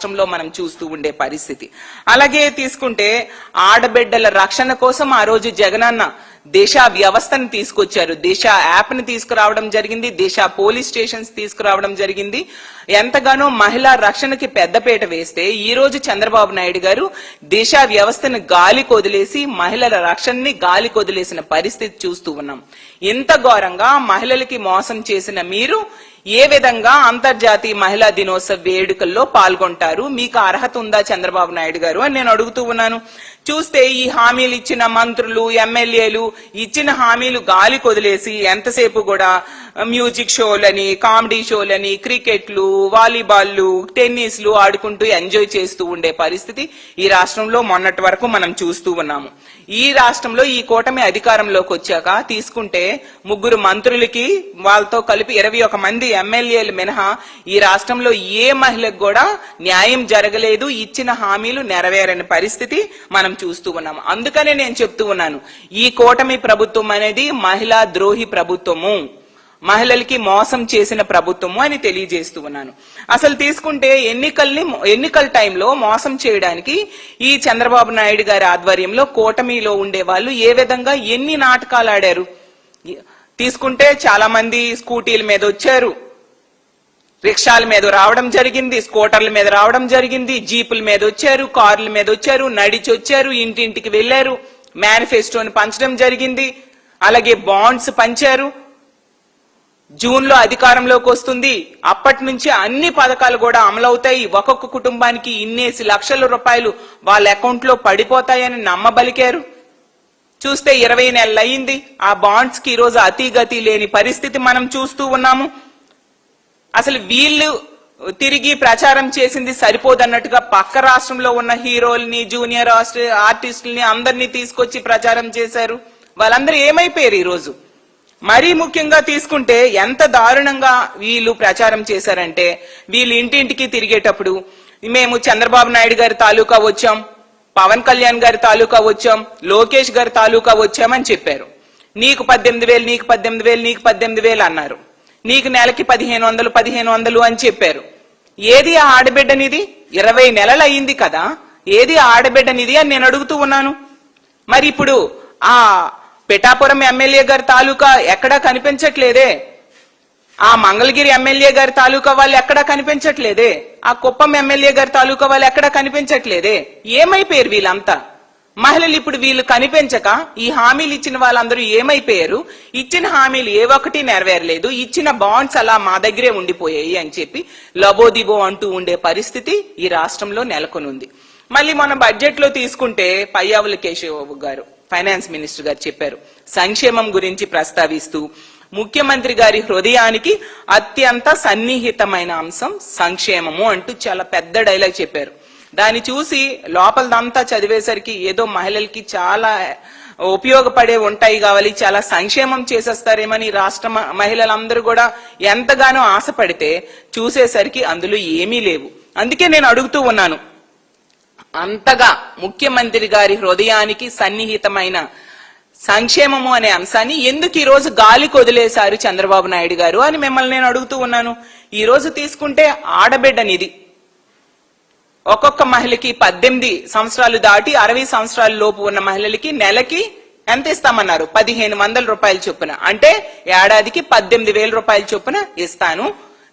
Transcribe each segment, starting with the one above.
రాష్ట్రంలో మనం చూస్తూ ఉండే పరిస్థితి. అలాగే తీసుకుంటే ఆడబిడ్డల రక్షణ కోసం ఆ రోజు జగనన్న దిశ వ్యవస్థను తీసుకొచ్చారు. దిశ యాప్ ని తీసుకురావడం జరిగింది, దిశ పోలీస్ స్టేషన్స్ తీసుకురావడం జరిగింది. ఎంతగానో మహిళా రక్షణకి పెద్దపీట వేస్తే ఈ రోజు చంద్రబాబు నాయుడు గారు దిశ వ్యవస్థను గాలి కొదిలేసి మహిళల రక్షణని గాలి కొదిలేసిన పరిస్థితి చూస్తూ ఉన్నాం. ఇంత ఘోరంగా మహిళలకి మోసం చేసిన మీరు ఏ విధంగా అంతర్జాతీయ మహిళా దినోత్సవ వేడుకల్లో పాల్గొంటారు? మీకు అర్హత ఉందా చంద్రబాబు నాయుడు గారు అని నేను అడుగుతూ ఉన్నాను. చూస్తే ఈ హామీలు ఇచ్చిన మంత్రులు, ఎమ్మెల్యేలు ఇచ్చిన హామీలు గాలి కొదిలేసి ఎంతసేపు కూడా మ్యూజిక్ షోలని, కామెడీ షోలని, క్రికెట్లు, వాలీబాల్లు, టెన్నిస్లు ఆడుకుంటూ ఎంజాయ్ చేస్తూ ఉండే పరిస్థితి ఈ రాష్ట్రంలో మొన్నటి వరకు మనం చూస్తూ ఉన్నాము. ఈ రాష్ట్రంలో ఈ కూటమి అధికారంలోకి వచ్చాక తీసుకుంటే 3 మంత్రులకి వాళ్ళతో కలిపి 21 మంది ఎమ్మెల్యేలు మినహా ఈ రాష్ట్రంలో ఏ మహిళకు కూడా న్యాయం జరగలేదు, ఇచ్చిన హామీలు నెరవేరని పరిస్థితి మనం చూస్తూ ఉన్నాము. అందుకనే నేను చెప్తూ ఉన్నాను, ఈ కూటమి ప్రభుత్వం అనేది మహిళా ద్రోహి ప్రభుత్వము, మహిళలకి మోసం చేసిన ప్రభుత్వము అని తెలియజేస్తూ ఉన్నాను. అసలు తీసుకుంటే ఎన్నికల టైంలో మోసం చేయడానికి ఈ చంద్రబాబు నాయుడు గారి ఆధ్వర్యంలో కూటమిలో ఉండే వాళ్ళు ఏ విధంగా ఎన్ని నాటకాలు ఆడారు. తీసుకుంటే చాలా మంది స్కూటీల మీద వచ్చారు, రిక్షాల మీద రావడం జరిగింది, స్కూటర్ల మీద రావడం జరిగింది, జీపుల మీద వచ్చారు, కార్ల మీద వచ్చారు, నడిచి వచ్చారు, ఇంటింటికి వెళ్లారు, మేనిఫెస్టోని పంచడం జరిగింది. అలాగే బాండ్స్ పంచారు. జూన్ లో అధికారంలోకి వస్తుంది, అప్పటి నుంచి అన్ని పథకాలు కూడా అమలవుతాయి, ఒక్కొక్క కుటుంబానికి ఇన్నేసి లక్షల రూపాయలు వాళ్ళ అకౌంట్ లో పడిపోతాయని నమ్మబలికారు. చూస్తే 20 నెలలు అయింది, ఆ బాండ్స్ కి ఈరోజు అతిగతి లేని పరిస్థితి మనం చూస్తూ ఉన్నాము. అసలు వీళ్ళు తిరిగి ప్రచారం చేసింది సరిపోదన్నట్టుగా పక్క రాష్ట్రంలో ఉన్న హీరోల్ని, జూనియర్ ఆర్టిస్టుల్ని అందరినీ తీసుకొచ్చి ప్రచారం చేశారు. వాళ్ళందరూ ఏమైపోయారు ఈరోజు? మరీ ముఖ్యంగా తీసుకుంటే ఎంత దారుణంగా వీళ్ళు ప్రచారం చేశారంటే, వీళ్ళు ఇంటింటికి తిరిగేటప్పుడు మేము చంద్రబాబు నాయుడు గారి తాలూకా వచ్చాం, పవన్ కళ్యాణ్ గారి తాలూకా వచ్చాం, లోకేష్ గారి తాలూకా వచ్చామని చెప్పారు. నీకు 18,000, నీకు 18,000, నీకు 18,000 అన్నారు. నీకు నెలకి 1,500 అని చెప్పారు. ఏది ఆ ఆడబిడ్డనిది? 20 నెలలు అయింది కదా, ఏది ఆడబిడ్డనిది అని నేను అడుగుతూ ఉన్నాను. మరి ఇప్పుడు ఆ పిఠాపురం ఎమ్మెల్యే గారి తాలూకా ఎక్కడా కనిపించట్లేదే, ఆ మంగళగిరి ఎమ్మెల్యే గారి తాలూకా వాళ్ళు ఎక్కడా కనిపించట్లేదే, ఆ కుప్పం ఎమ్మెల్యే గారి తాలూకా వాళ్ళు ఎక్కడా కనిపించట్లేదే. ఏమైపోయారు వీళ్ళంతా? మహిళలు ఇప్పుడు వీళ్ళు కనిపించక ఈ హామీలు ఇచ్చిన వాళ్ళందరూ ఏమైపోయారు? ఇచ్చిన హామీలు ఏ ఒక్కటి నెరవేరలేదు, ఇచ్చిన బాండ్స్ అలా మా దగ్గరే ఉండిపోయాయి అని చెప్పి లబోదిబో అంటూ ఉండే పరిస్థితి ఈ రాష్ట్రంలో నెలకొనుంది. మళ్ళీ మన బడ్జెట్ లో తీసుకుంటే పయ్యావుల కేశవ్ గారు, ఫైనాన్స్ మినిస్టర్ గారు చెప్పారు, సంక్షేమం గురించి ప్రస్తావిస్తూ ముఖ్యమంత్రి గారి హృదయానికి అత్యంత సన్నిహితమైన అంశం సంక్షేమము అంటూ చాలా పెద్ద డైలాగ్ చెప్పారు. దాన్ని చూసి లోపలదంతా చదివేసరికి ఏదో మహిళలకి చాలా ఉపయోగపడే ఉంటాయి కావాలి, చాలా సంక్షేమం చేసేస్తారేమని రాష్ట్ర మహిళలందరూ కూడా ఎంతగానో ఆశపడితే చూసేసరికి అందులో ఏమీ లేవు. అందుకే నేను అడుగుతూ ఉన్నాను, అంతగా ముఖ్యమంత్రి గారి హృదయానికి సన్నిహితమైన సంక్షేమము అనే అంశాన్ని ఎందుకు ఈ రోజు గాలికి వదిలేశారు చంద్రబాబు నాయుడు గారు అని మిమ్మల్ని నేను అడుగుతూ ఉన్నాను. ఈ రోజు తీసుకుంటే ఆడబిడ్డనిది ఒక్కొక్క మహిళకి 18 సంవత్సరాలు దాటి 60 సంవత్సరాల లోపు ఉన్న మహిళలకి నెలకి ఎంత ఇస్తామన్నారు? 1,500 రూపాయలు చొప్పున, అంటే ఏడాదికి 18,000 రూపాయల చొప్పున ఇస్తాను,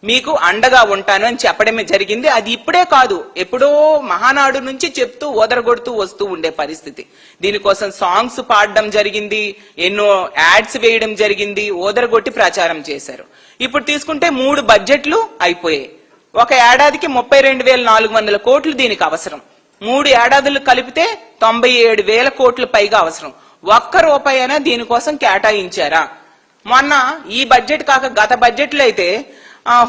మీకు అండగా ఉంటాను అని చెప్పడమే జరిగింది. అది ఇప్పుడే కాదు, ఎప్పుడో మహానాడు నుంచి చెప్తూ ఓదరగొడుతూ వస్తూ ఉండే పరిస్థితి. దీనికోసం సాంగ్స్ పాడడం జరిగింది, ఎన్నో యాడ్స్ వేయడం జరిగింది, ఓదరగొట్టి ప్రచారం చేశారు. ఇప్పుడు తీసుకుంటే 3 బడ్జెట్లు అయిపోయాయి. ఒక ఏడాదికి 32,400 కోట్లు దీనికి అవసరం. 3 ఏడాదులు కలిపితే 97,000 కోట్ల పైగా అవసరం. ఒక్క రూపాయి అయినా దీనికోసం కేటాయించారా? మొన్న ఈ బడ్జెట్ కాక గత బడ్జెట్లు అయితే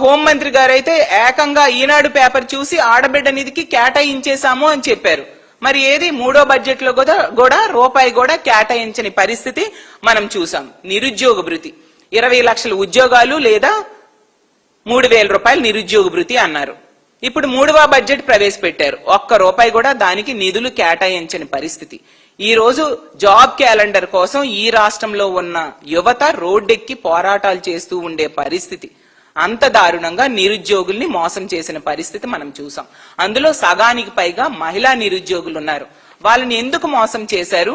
హోంమంత్రి గారు అయితే ఏకంగా ఈనాడు పేపర్ చూసి ఆడబిడ్డ నిధికి కేటాయించేశాము అని చెప్పారు. మరి ఏది 3వ బడ్జెట్ లో కూడా రూపాయి కూడా కేటాయించని పరిస్థితి మనం చూసాం. నిరుద్యోగ భృతి 20 లక్షల ఉద్యోగాలు లేదా 3,000 రూపాయలు నిరుద్యోగ భృతి అన్నారు. ఇప్పుడు 3వ బడ్జెట్ ప్రవేశపెట్టారు, ఒక్క రూపాయి కూడా దానికి నిధులు కేటాయించని పరిస్థితి. ఈ రోజు జాబ్ క్యాలెండర్ కోసం ఈ రాష్ట్రంలో ఉన్న యువత రోడ్డెక్కి పోరాటాలు చేస్తూ ఉండే పరిస్థితి. అంత దారుణంగా నిరుద్యోగుల్ని మోసం చేసిన పరిస్థితి మనం చూసాం. అందులో సగానికి పైగా మహిళా నిరుద్యోగులు ఉన్నారు. వాళ్ళని ఎందుకు మోసం చేశారు?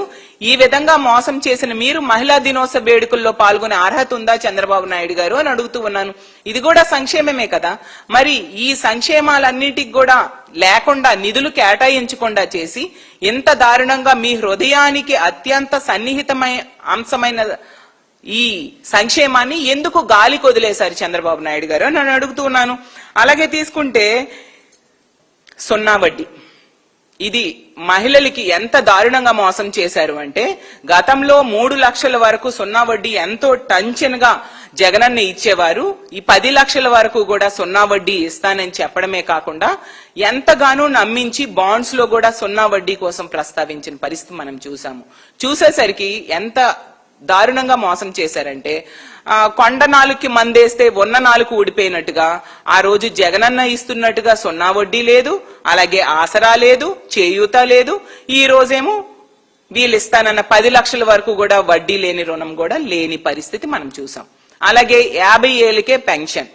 ఈ విధంగా మోసం చేసిన మీరు మహిళా దినోత్సవ వేడుకల్లో పాల్గొనే అర్హత ఉందా చంద్రబాబు నాయుడు గారు అని అడుగుతూ ఉన్నాను. ఇది కూడా సంక్షేమమే కదా. మరి ఈ సంక్షేమాలన్నిటికి కూడా లేకుండా నిధులు కేటాయించకుండా చేసి ఎంత దారుణంగా మీ హృదయానికి అత్యంత సన్నిహితమైన అంశమైన ఈ సంక్షేమాన్ని ఎందుకు గాలికి వదిలేశారు చంద్రబాబు నాయుడు గారు అని నేను అడుగుతూ ఉన్నాను. అలాగే తీసుకుంటే సున్నా వడ్డీ, ఇది మహిళలకి ఎంత దారుణంగా మోసం చేశారు అంటే గతంలో 3 లక్షల వరకు సున్నా వడ్డీ ఎంతో టెన్షన్గా జగనన్న ఇచ్చేవారు. ఈ 10 లక్షల వరకు కూడా సున్నా వడ్డీ ఇస్తానని చెప్పడమే కాకుండా ఎంతగానో నమ్మించి బాండ్స్ లో కూడా సున్నా వడ్డీ కోసం ప్రస్తావించిన పరిస్థితి మనం చూసాము. చూసేసరికి ఎంత దారుణంగా మోసం చేశారంటే కొండ నాలుగుకి మందేస్తే ఉన్న నాలుగు ఊడిపోయినట్టుగా ఆ రోజు జగనన్న ఇస్తున్నట్టుగా సున్నా వడ్డీ లేదు, అలాగే ఆసరా లేదు, చేయూత లేదు. ఈ రోజేమో వీళ్ళు ఇస్తానన్న 10 లక్షల వరకు కూడా వడ్డీ లేని రుణం కూడా లేని పరిస్థితి మనం చూసాం. అలాగే 50 ఏళ్ళకే పెన్షన్,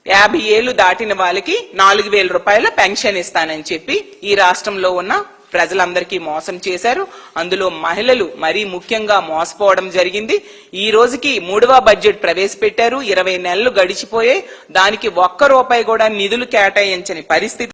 50 ఏళ్లు దాటిన వాళ్ళకి 4,000 రూపాయల పెన్షన్ ఇస్తానని చెప్పి ఈ రాష్ట్రంలో ఉన్న ప్రజలందరికీ మోసం చేశారు. అందులో మహిళలు మరీ ముఖ్యంగా మోసపోవడం జరిగింది. ఈ రోజుకి 3వ బడ్జెట్ ప్రవేశపెట్టారు. 20 నెలలు గడిచిపోయే దానికి 1 రూపాయి కూడా నిధులు కేటాయించని పరిస్థితి.